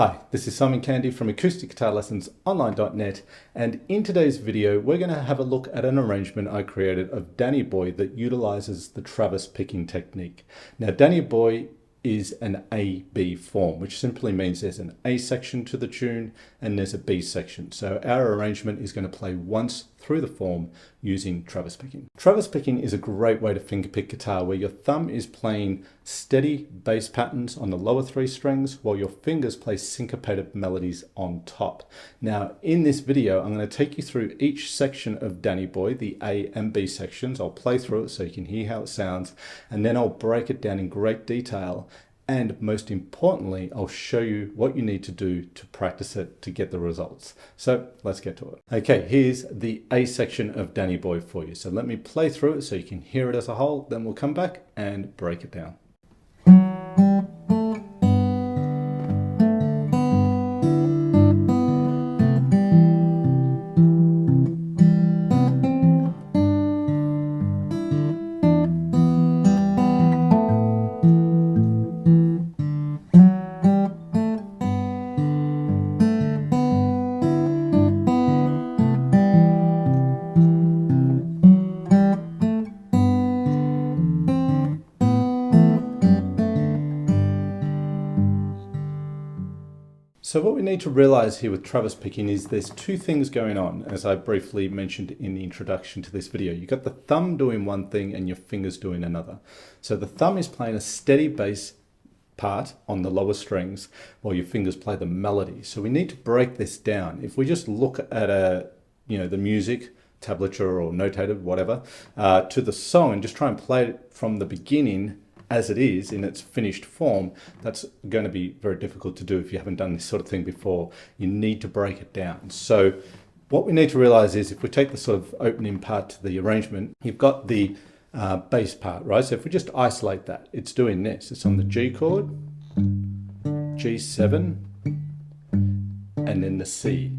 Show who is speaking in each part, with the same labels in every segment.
Speaker 1: Hi, this is Simon Candy from Acoustic Guitar Lessons Online.net, and in today's video we're going to have a look at an arrangement I created of Danny Boy that utilizes the Travis picking technique. Now Danny Boy is an A-B form, which simply means there's an A section to the tune and there's a B section. So our arrangement is going to play once through the form using Travis picking. Travis picking is a great way to fingerpick guitar where your thumb is playing steady bass patterns on the lower three strings while your fingers play syncopated melodies on top. Now in this video I'm going to take you through each section of Danny Boy, the A and B sections. I'll play through it so you can hear how it sounds, and then I'll break it down in great detail. And most importantly, I'll show you what you need to do to practice it to get the results. So let's get to it. Okay, here's the A section of Danny Boy for you. So let me play through it so you can hear it as a whole, then we'll come back and break it down. So what we need to realize here with Travis picking is there's two things going on, as I briefly mentioned in the introduction to this video. You've got the thumb doing one thing and your fingers doing another. So the thumb is playing a steady bass part on the lower strings while your fingers play the melody. So we need to break this down. If we just look at the music, tablature or notated, whatever, to the song and just try and play it from the beginning as it is in its finished form, that's going to be very difficult to do if you haven't done this sort of thing before. You need to break it down. So what we need to realize is if we take the sort of opening part to the arrangement, you've got the bass part, right? So if we just isolate that, it's doing this. It's on the G chord, G7, and then the C.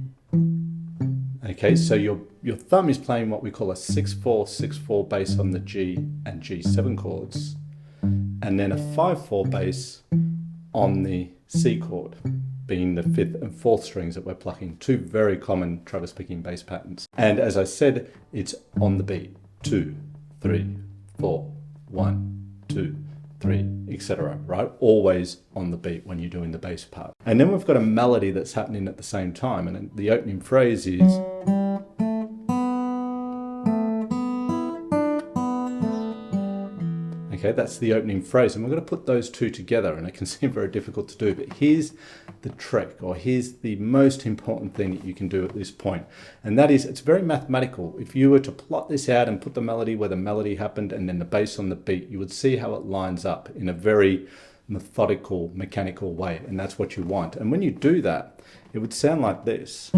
Speaker 1: Okay, so your thumb is playing what we call a 6/4, 6/4 bass on the G and G7 chords, and then a 5/4 bass on the C chord, being the 5th and 4th strings that we're plucking. Two very common Travis picking bass patterns. And as I said, it's on the beat. 2, 3, 4, 1, 2, 3, etc. Right? Always on the beat when you're doing the bass part. And then we've got a melody that's happening at the same time, and the opening phrase is okay, that's the opening phrase, and we're going to put those two together, and it can seem very difficult to do, but here's the trick, or here's the most important thing that you can do at this point, and that is, it's very mathematical. If you were to plot this out and put the melody where the melody happened and then the bass on the beat, you would see how it lines up in a very methodical, mechanical way, and that's what you want. And when you do that, it would sound like this.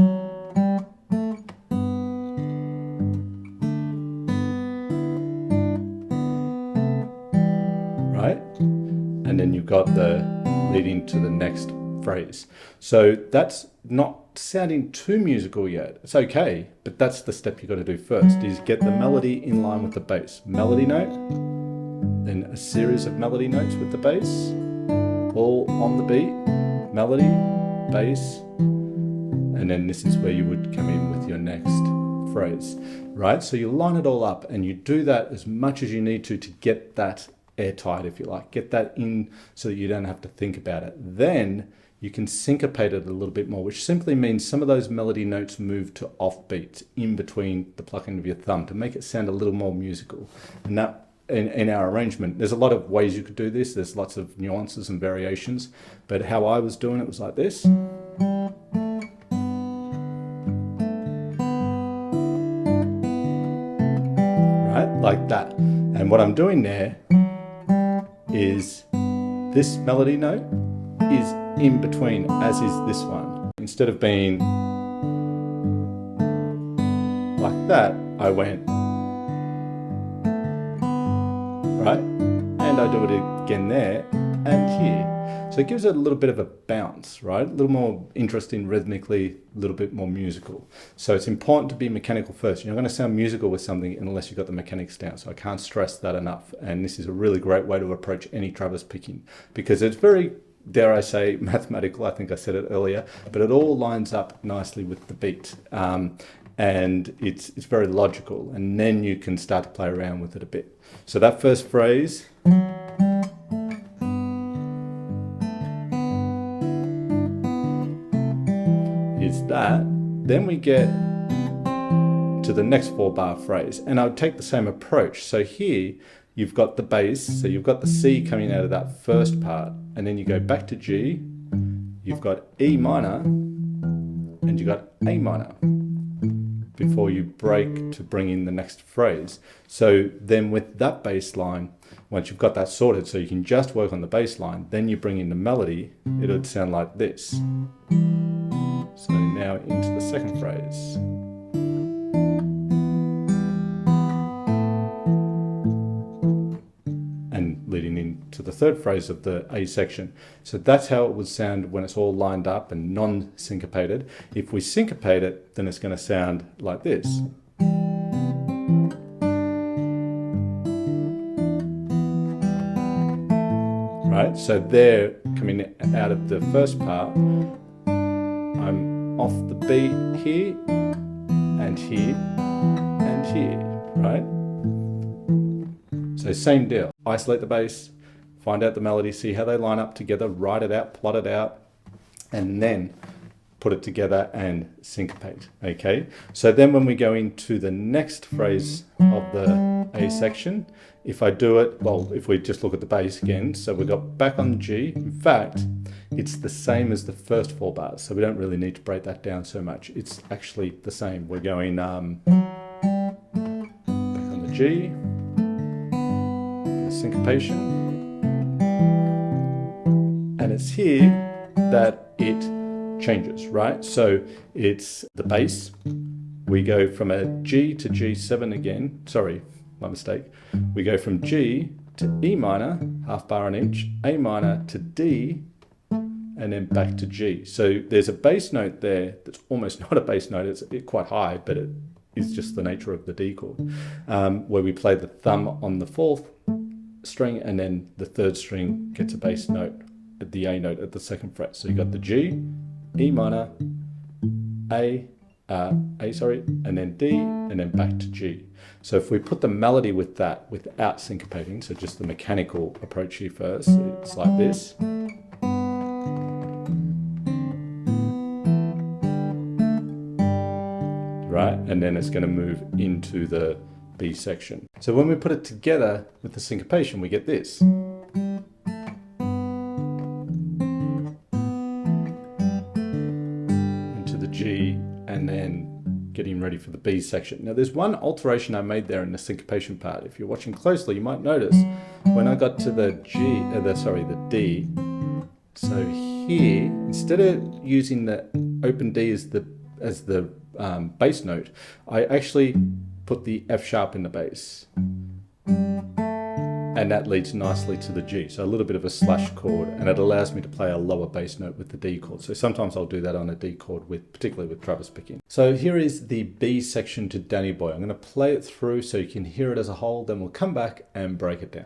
Speaker 1: Right? And then you've got the leading to the next phrase. So that's not sounding too musical yet. It's okay, but that's the step you've got to do first, is get the melody in line with the bass. Melody note, then a series of melody notes with the bass, all on the beat, melody, bass, and then this is where you would come in with your next phrase, right? So you line it all up, and you do that as much as you need to get that airtight, if you like. Get that in so that you don't have to think about it. Then you can syncopate it a little bit more, which simply means some of those melody notes move to off beats in between the plucking of your thumb to make it sound a little more musical. And that in our arrangement, there's a lot of ways you could do this. There's lots of nuances and variations, but how I was doing it was like this. Right? Like that. And what I'm doing there is this melody note is in between, as is this one. Instead of being like that, I went right, and I do it again there and here. So it gives it a little bit of a bounce, right? A little more interesting rhythmically, a little bit more musical. So it's important to be mechanical first. You're not going to sound musical with something unless you've got the mechanics down. So I can't stress that enough. And this is a really great way to approach any Travis picking, because it's very dare I say, mathematical. I think I said it earlier, but it all lines up nicely with the beat. And it's very logical, and then you can start to play around with it a bit. So that first phrase is that. Then we get to the next 4-bar phrase, and I would take the same approach. So here you've got the bass, so you've got the C coming out of that first part, and then you go back to G, you've got E minor, and you've got A minor before you break to bring in the next phrase. So then with that bass line, once you've got that sorted so you can just work on the bass line, then you bring in the melody, it would sound like this. So now into the second phrase. And leading into the third phrase of the A section. So that's how it would sound when it's all lined up and non-syncopated. If we syncopate it, then it's going to sound like this. Right, so there, coming out of the first part, I'm off the beat here, and here, and here, right? So same deal. Isolate the bass, find out the melody, see how they line up together, write it out, plot it out, and then put it together and syncopate, okay? So then when we go into the next phrase of the A section, if I do it, well, if we just look at the bass again, so we got back on G. In fact, it's the same as the first 4 bars, so we don't really need to break that down so much. It's actually the same. We're going back on the G, syncopation, and it's here that it changes, right? So it's the bass. We go from a G to G7 again. Sorry, my mistake. We go from G to E minor, half bar on each, A minor to D, and then back to G. So there's a bass note there that's almost not a bass note. It's quite high, but it is just the nature of the D chord, where we play the thumb on the 4th string, and then the 3rd string gets a bass note, the A note at the 2nd fret. So you got the G, E minor, and then D, and then back to G. So if we put the melody with that without syncopating, so just the mechanical approach here first, it's like this. Right, and then it's going to move into the B section. So when we put it together with the syncopation, we get this. Into the G, and then getting ready for the B section. Now there's one alteration I made there in the syncopation part. If you're watching closely, you might notice when I got to the the D, so here, instead of using the open D as the bass note, I actually put the F sharp in the bass, and that leads nicely to the G. So a little bit of a slash chord, and it allows me to play a lower bass note with the D chord. So sometimes I'll do that on a D chord, particularly with Travis picking. So here is the B section to Danny Boy. I'm going to play it through so you can hear it as a whole, then we'll come back and break it down.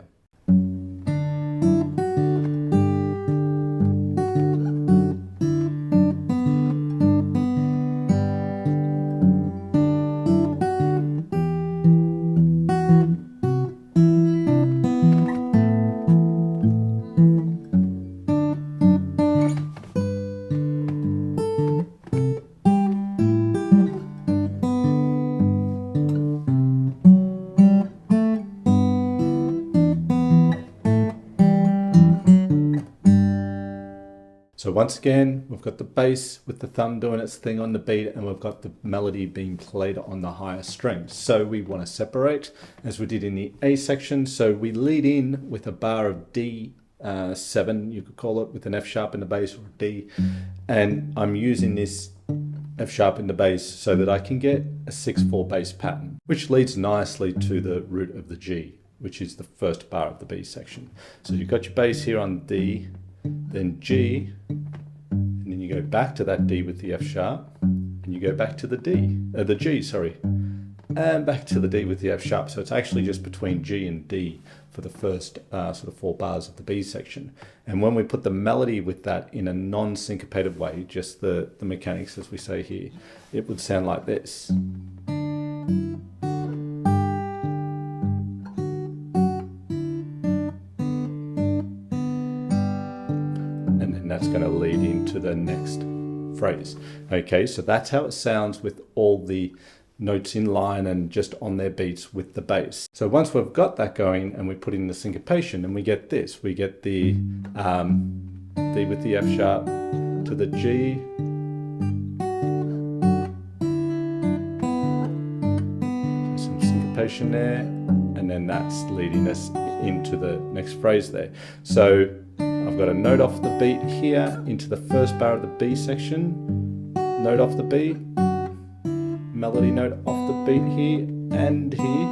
Speaker 1: So once again, we've got the bass with the thumb doing its thing on the beat, and we've got the melody being played on the higher strings. So we want to separate, as we did in the A section. So we lead in with a bar of D7, you could call it, with an F sharp in the bass or D. And I'm using this F sharp in the bass so that I can get a 6/4 bass pattern, which leads nicely to the root of the G, which is the first bar of the B section. So you've got your bass here on D, then G, and then you go back to that D with the F sharp, and you go back to the G, and back to the D with the F sharp. So it's actually just between G and D for the first sort of 4 bars of the B section. And when we put the melody with that in a non-syncopated way, just the mechanics as we say here, it would sound like this. And then that's going to lead into the next phrase. Okay, so that's how it sounds with all the notes in line and just on their beats with the bass. So once we've got that going and we put in the syncopation, and we get this, we get the D with the F sharp to the G, some syncopation there, and then that's leading us into the next phrase there. So I've got a note off the beat here into the first bar of the B section, note off the B, melody note off the beat here and here,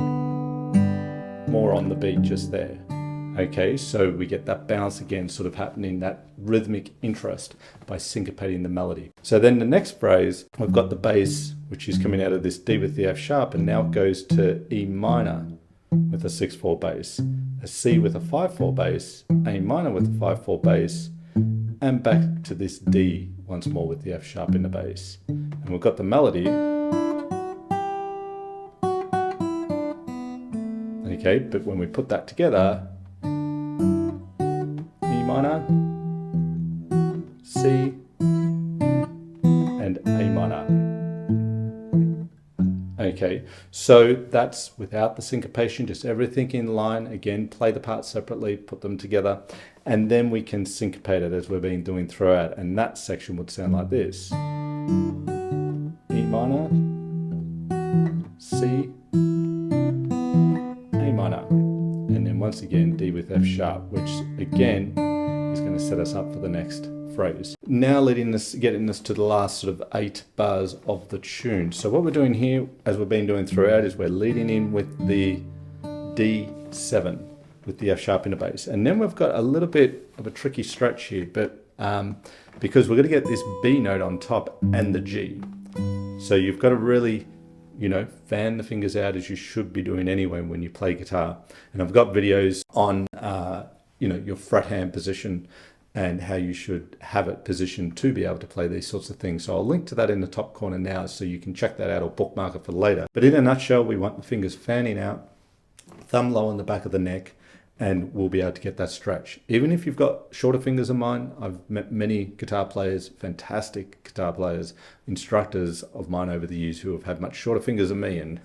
Speaker 1: more on the beat just there. Okay, so we get that bounce again sort of happening, that rhythmic interest by syncopating the melody. So then the next phrase, we've got the bass, which is coming out of this D with the F sharp, and now it goes to E minor with a 6/4 bass, a C with a 5/4 bass, A minor with a 5/4 bass, and back to this D once more with the F sharp in the bass. And we've got the melody. Okay, but when we put that together, E minor, C, and A minor. Okay, so that's without the syncopation, just everything in line. Again, play the parts separately, put them together, and then we can syncopate it as we've been doing throughout. And that section would sound like this. E minor, C, A minor, and then once again D with F sharp, which again is going to set us up for the next phrase. Now getting us to the last sort of 8 bars of the tune. So what we're doing here, as we've been doing throughout, is we're leading in with the D7 with the F sharp in the bass, and then we've got a little bit of a tricky stretch here, but because we're going to get this B note on top and the G, so you've got to really, you know, fan the fingers out as you should be doing anyway when you play guitar. And I've got videos on, you know, your fret hand position and how you should have it positioned to be able to play these sorts of things. So I'll link to that in the top corner now so you can check that out or bookmark it for later. But in a nutshell, we want the fingers fanning out, thumb low on the back of the neck, and we'll be able to get that stretch. Even if you've got shorter fingers than mine, I've met many guitar players, fantastic guitar players, instructors of mine over the years who have had much shorter fingers than me and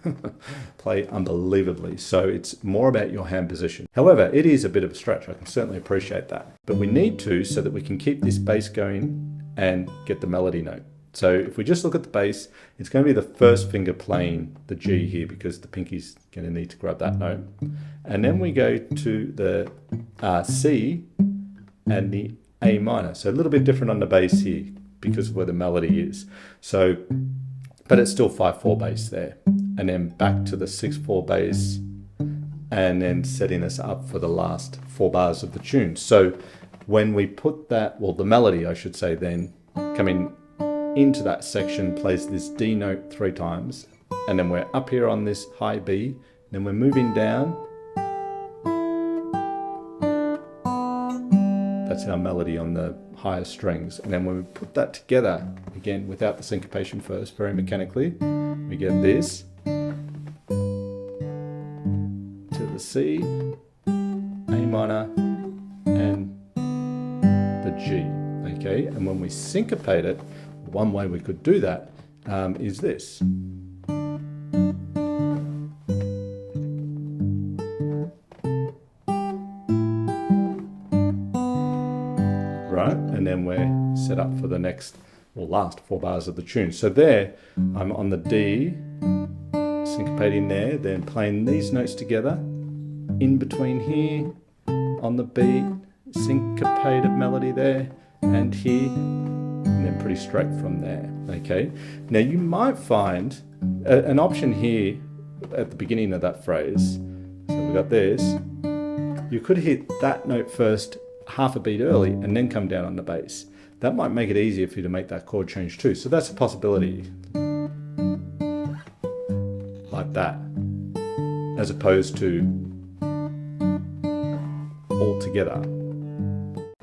Speaker 1: play unbelievably. So it's more about your hand position. However, it is a bit of a stretch. I can certainly appreciate that. But we need to, so that we can keep this bass going and get the melody note. So if we just look at the bass, it's going to be the first finger playing the G here because the pinky's going to need to grab that note. And then we go to the C and the A minor. So a little bit different on the bass here because of where the melody is. So, but it's still 5/4 bass there. And then back to the 6/4 bass, and then setting us up for the last 4 bars of the tune. So when we put that, well, the melody, I should say, then coming into that section plays this D note 3 times, and then we're up here on this high B, then we're moving down. That's our melody on the higher strings, and then when we put that together, again without the syncopation first, very mechanically, we get this to the C, A minor, and the G. Okay, and when we syncopate it, one way we could do that is this. Right, and then we're set up for the next or last 4 bars of the tune. So there, I'm on the D, syncopating there, then playing these notes together, in between here, on the beat, syncopated melody there, and here, and then pretty straight from there. Okay, now you might find an option here at the beginning of that phrase. So we got this. You could hit that note first, half a beat early, and then come down on the bass. That might make it easier for you to make that chord change too. So that's a possibility, like that, as opposed to all together.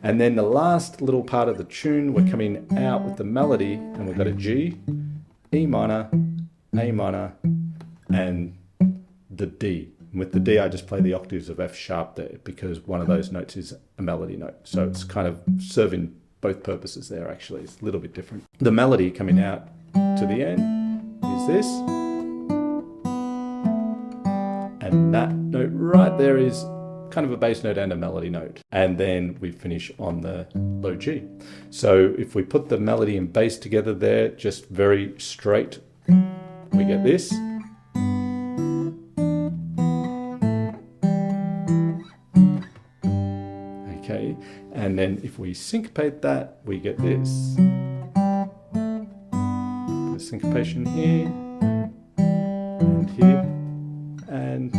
Speaker 1: And then the last little part of the tune, we're coming out with the melody, and we've got a G, E minor, A minor, and the D. And with the D, I just play the octaves of F sharp there because one of those notes is a melody note. So it's kind of serving both purposes there actually. It's a little bit different. The melody coming out to the end is this. And that note right there is kind of a bass note and a melody note. And then we finish on the low G. So if we put the melody and bass together there, just very straight, we get this. Okay, and then if we syncopate that, we get this. The syncopation here, and here, and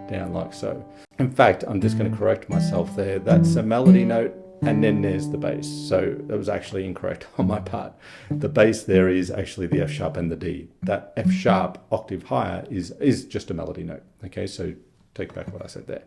Speaker 1: down like so. In fact, I'm just going to correct myself there. That's a melody note, and then there's the bass. So that was actually incorrect on my part. The bass there is actually the F sharp and the D. That F sharp octave higher is just a melody note. Okay, so take back what I said there.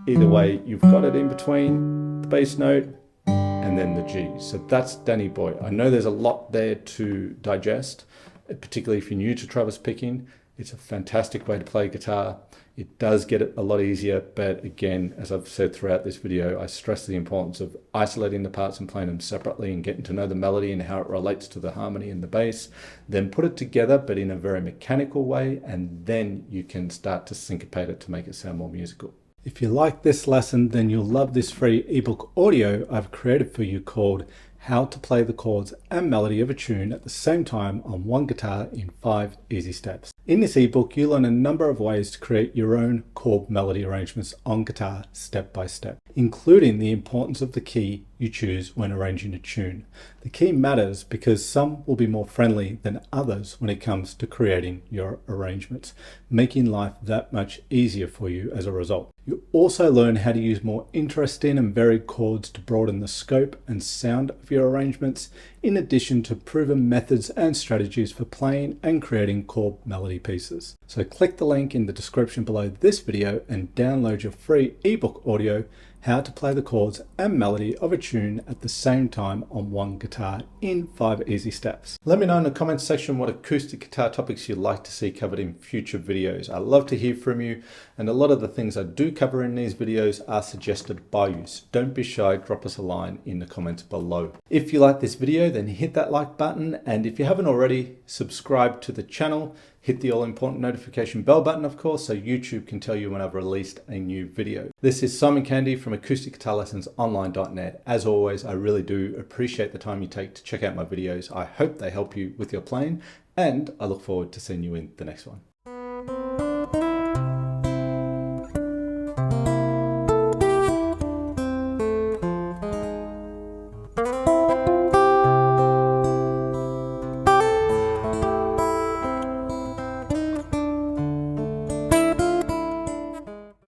Speaker 1: Either way, you've got it in between the bass note and then the G. So that's Danny Boy. I know there's a lot there to digest, particularly if you're new to Travis picking. It's a fantastic way to play guitar. It does get it a lot easier, but again, as I've said throughout this video, I stress the importance of isolating the parts and playing them separately and getting to know the melody and how it relates to the harmony and the bass. Then put it together, but in a very mechanical way, and then you can start to syncopate it to make it sound more musical. If you like this lesson, then you'll love this free ebook audio I've created for you called How to Play the Chords and Melody of a Tune at the Same Time on One Guitar in 5 Easy Steps. In this ebook, you learn a number of ways to create your own chord melody arrangements on guitar step by step, including the importance of the key you choose when arranging a tune. The key matters because some will be more friendly than others when it comes to creating your arrangements, making life that much easier for you as a result. You also learn how to use more interesting and varied chords to broaden the scope and sound of your arrangements, in addition to proven methods and strategies for playing and creating chord melody pieces. So click the link in the description below this video and download your free ebook audio, How to Play the Chords and Melody of a Tune at the Same Time on One Guitar in 5 Easy Steps. Let me know in the comments section what acoustic guitar topics you'd like to see covered in future videos. I love to hear from you, and a lot of the things I do cover in these videos are suggested by you. So don't be shy, drop us a line in the comments below. If you like this video, then hit that like button, and if you haven't already, subscribe to the channel. Hit the all-important notification bell button, of course, so YouTube can tell you when I've released a new video. This is Simon Candy from acousticguitarlessonsonline.net. As always, I really do appreciate the time you take to check out my videos. I hope they help you with your playing, and I look forward to seeing you in the next one.